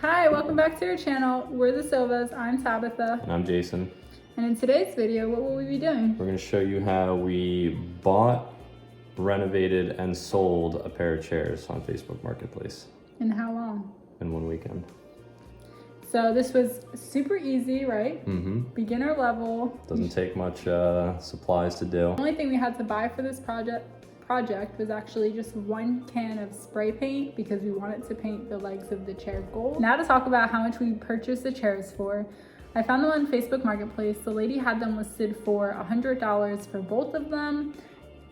Hi, welcome back to our channel. We're the Silvas. I'm Tabitha. And I'm Jason. And in today's video, what will we be doing? We're going to show you how we bought, renovated, and sold a pair of chairs on Facebook Marketplace. In how long? In one weekend. So this was super easy, right? Mm-hmm. Beginner level. Doesn't take much supplies to do. The only thing we had to buy for this project was actually just one can of spray paint because we wanted to paint the legs of the chair gold. Now to talk about how much we purchased the chairs for. I found them on Facebook Marketplace. The lady had them listed for $100 for both of them.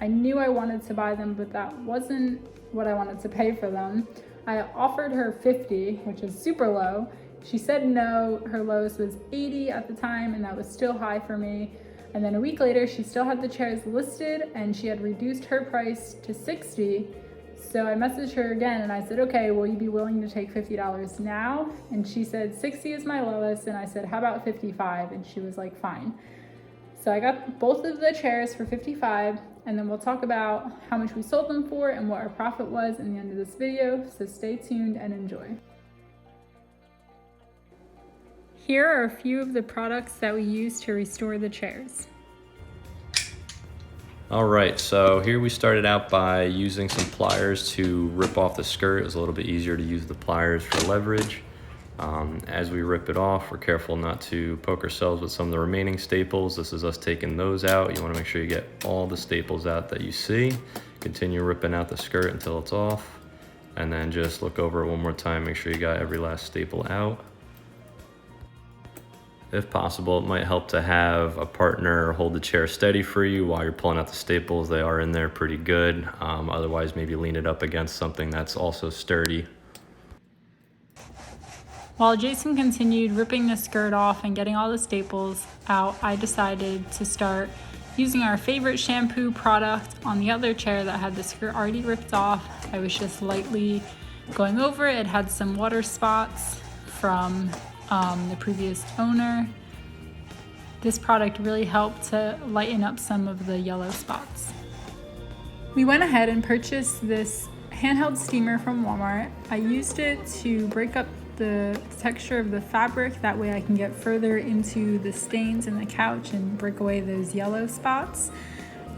I knew I wanted to buy them, but that wasn't what I wanted to pay for them. I offered her $50, which is super low. She said no. Her lowest was $80 at the time, and that was still high for me. And then a week later, she still had the chairs listed and she had reduced her price to $60. So I messaged her again and I said, okay, will you be willing to take $50 now? And she said, 60 is my lowest. And I said, how about 55? And she was like, fine. So I got both of the chairs for 55, and then we'll talk about how much we sold them for and what our profit was in the end of this video. So stay tuned and enjoy. Here are a few of the products that we used to restore the chairs. All right, so here we started out by using some pliers to rip off the skirt. It was a little bit easier to use the pliers for leverage. As we rip it off, we're careful not to poke ourselves with some of the remaining staples. This is us taking those out. You want to make sure you get all the staples out that you see. Continue ripping out the skirt until it's off, and then just look over it one more time, make sure you got every last staple out. If possible, it might help to have a partner hold the chair steady for you while you're pulling out the staples. They are in there pretty good. Otherwise, maybe lean it up against something that's also sturdy. While Jason continued ripping the skirt off and getting all the staples out, I decided to start using our favorite shampoo product on the other chair that had the skirt already ripped off. I was just lightly going over it. It had some water spots from the previous owner. This product really helped to lighten up some of the yellow spots. We went ahead and purchased this handheld steamer from Walmart. I used it to break up the texture of the fabric. That way I can get further into the stains in the couch and break away those yellow spots.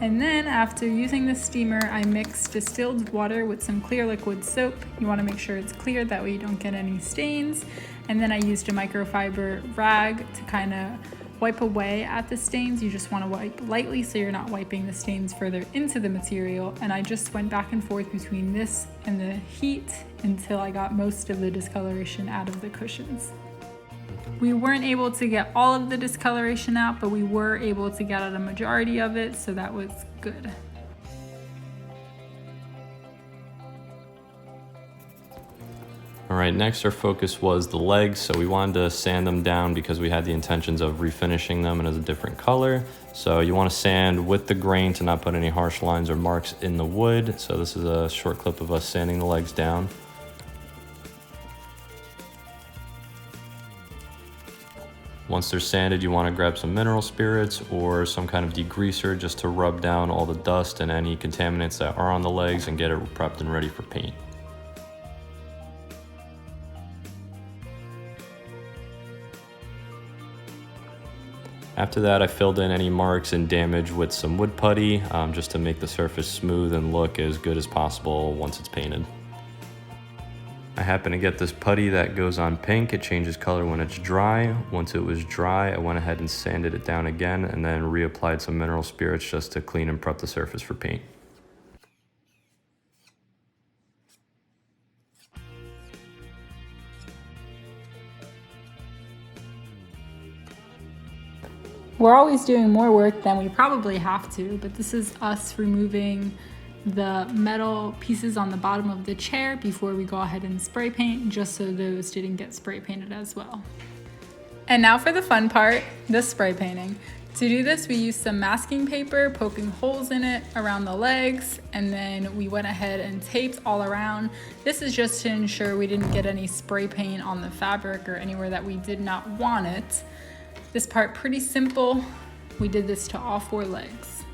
And then after using the steamer, I mixed distilled water with some clear liquid soap. You want to make sure it's clear, that way you don't get any stains. And then I used a microfiber rag to kind of wipe away at the stains. You just want to wipe lightly so you're not wiping the stains further into the material. And I just went back and forth between this and the heat until I got most of the discoloration out of the cushions. We weren't able to get all of the discoloration out, but we were able to get out a majority of it, so that was good. All right, next our focus was the legs. So we wanted to sand them down because we had the intentions of refinishing them and as a different color. So you want to sand with the grain to not put any harsh lines or marks in the wood. So this is a short clip of us sanding the legs down. Once they're sanded, you want to grab some mineral spirits or some kind of degreaser just to rub down all the dust and any contaminants that are on the legs and get it prepped and ready for paint. After that, I filled in any marks and damage with some wood putty just to make the surface smooth and look as good as possible once it's painted. I happened to get this putty that goes on pink. It changes color when it's dry. Once it was dry, I went ahead and sanded it down again and then reapplied some mineral spirits just to clean and prep the surface for paint. We're always doing more work than we probably have to, but this is us removing the metal pieces on the bottom of the chair before we go ahead and spray paint, just so those didn't get spray painted as well. And now for the fun part, the spray painting. To do this, we used some masking paper, poking holes in it around the legs, and then we went ahead and taped all around. This is just to ensure we didn't get any spray paint on the fabric or anywhere that we did not want it. This part pretty simple. We did this to all 4 legs.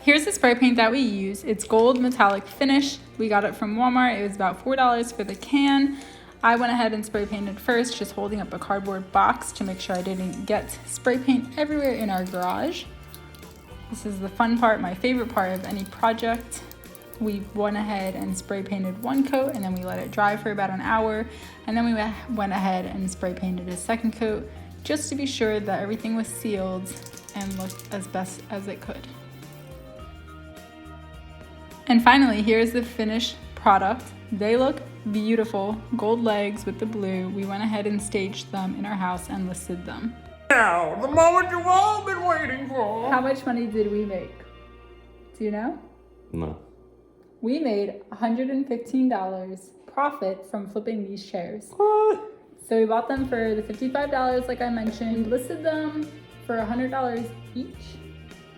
Here's the spray paint that we use. It's gold metallic finish. We got it from Walmart. It was about $4 for the can. I went ahead and spray painted first, just holding up a cardboard box to make sure I didn't get spray paint everywhere in our garage. This is the fun part, my favorite part of any project. We went ahead and spray painted one coat, and then we let it dry for about an hour. And then we went ahead and spray painted a second coat, just to be sure that everything was sealed and looked as best as it could. And finally, here's the finished product. They look beautiful, gold legs with the blue. We went ahead and staged them in our house and listed them. Now, the moment you've all been waiting for. How much money did we make? Do you know? No. We made $115 profit from flipping these chairs. What? So we bought them for the $55 like I mentioned. We listed them for $100 each.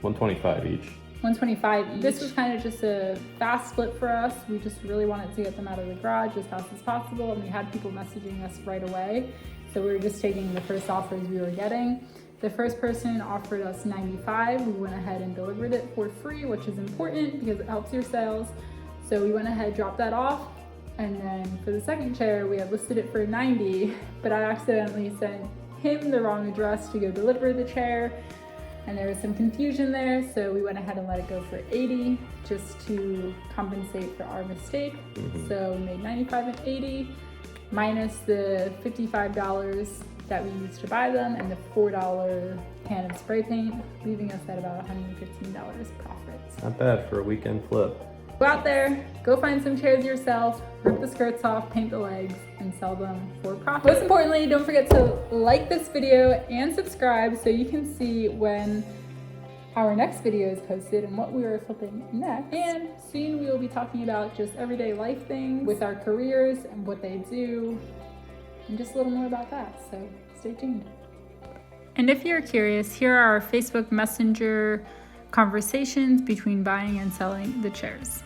$125 each. $125 each. This was kind of just a fast flip for us. We just really wanted to get them out of the garage as fast as possible, and we had people messaging us right away. So we were just taking the first offers we were getting. The first person offered us $95. We went ahead and delivered it for free, which is important because it helps your sales. So we went ahead, dropped that off. And then for the second chair, we had listed it for $90, but I accidentally sent him the wrong address to go deliver the chair. And there was some confusion there, so we went ahead and let it go for $80 just to compensate for our mistake. So we made $95 and $80 minus the $55 that we used to buy them and the $4 can of spray paint, leaving us at about $115 profit. Not bad for a weekend flip. Go out there, go find some chairs yourself, rip the skirts off, paint the legs, and sell them for profit. Most importantly, don't forget to like this video and subscribe so you can see when our next video is posted and what we are flipping next. And soon we will be talking about just everyday life things with our careers and what they do, and just a little more about that, so stay tuned. And if you're curious, here are our Facebook Messenger conversations between buying and selling the chairs.